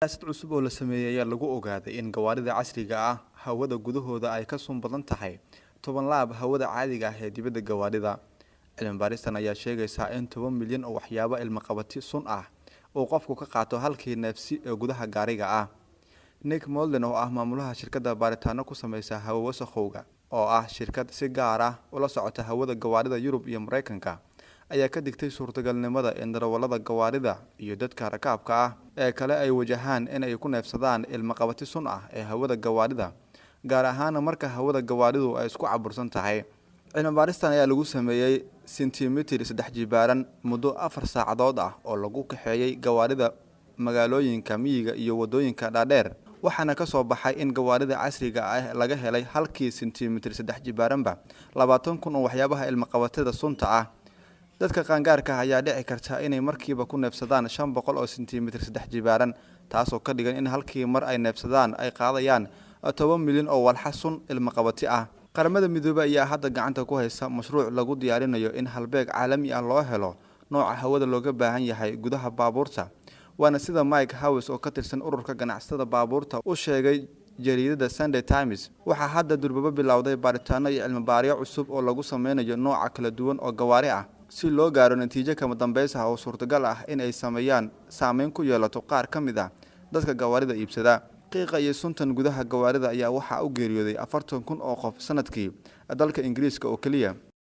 Daraasad cusub oo la sameeyay ayaa lagu ogaaday in gawaarida casriga ah hawada gudahooda ay ka sun badan tahay 10 laab hawada caadiga ah ee dibadda gawaarida. Cilmi baaristan ayaa sheegaysa in 10 milyan oo waxyaabo ilma qabati sun ah oo qofku ka qaato halkii neefsi ee gudaha gaariga ah. Nick Molden oo ah maamulaha shirkadda baaritaano ku samaysa hawo wasakhowga oo ah shirkad si gaar ah ula socota hawada gawaarida Yurub iyo Mareykanka ayaa ka digtay suurtagalnimada in darawallada gawaarida iyo dadka rakaabka ah ee kale ay wajahaan in ay ku neefsadaan ilma qabati sun ah ee hawada gawaarida gaar ahaan marka hawada gawaaridu ay isku cabursan tahay. Cilmi baaristan ayaa lagu sameeyay sentimitir 3 jibaaran muddo 4 saacadood ah oo lagu kaxeeyay gawaarida magaalooyinka miyiga iyo wadooyinka dhaadheer, waxaana ka soo baxay in gawaarida casriga ah laga helay halkii sentimitir 3 jibaaranba 20,000 oo waxyaabaha ilma qabatada sunta ah. Dadka qaangaarka ayaa dhici karta inay markiiba ku neefsadaan 500 oo sentimitir 3 jibaaran, taasoo ka dhigan in halkii mar ay neefsadaan ay qaadayaan 10 milyan oo walxa sun ilma qabati ah. Qaramada Midoobay ayaa hadda gacanta ku haysa mashruuc lagu diyaarinayo in halbeeg caalami ah loo helo nooca hawada looga baahan yahay gudaha baabuurta. Waana sida Mike Hawes oo ka tirsan ururka ganacsatada baabuurta u sheegay jariidada Sunday Times. Waxaa hadda durbaba bilowday baaritaano iyo cilmi baariyo cusub oo lagu sameynayo nooca kala duwan oo gawaari ah si loo gaaro natiijo kama dambaysa oo suurtagal ah in ay saameyn ku yeelato qaar ka mid ah dadka gawaarida iibsada. Qiiqa iyo suntan gudaha gawaarida ayaa waxa uu geeriyooday 40,000 oo qof sanadkii dalka Ingiriiska oo kaliya.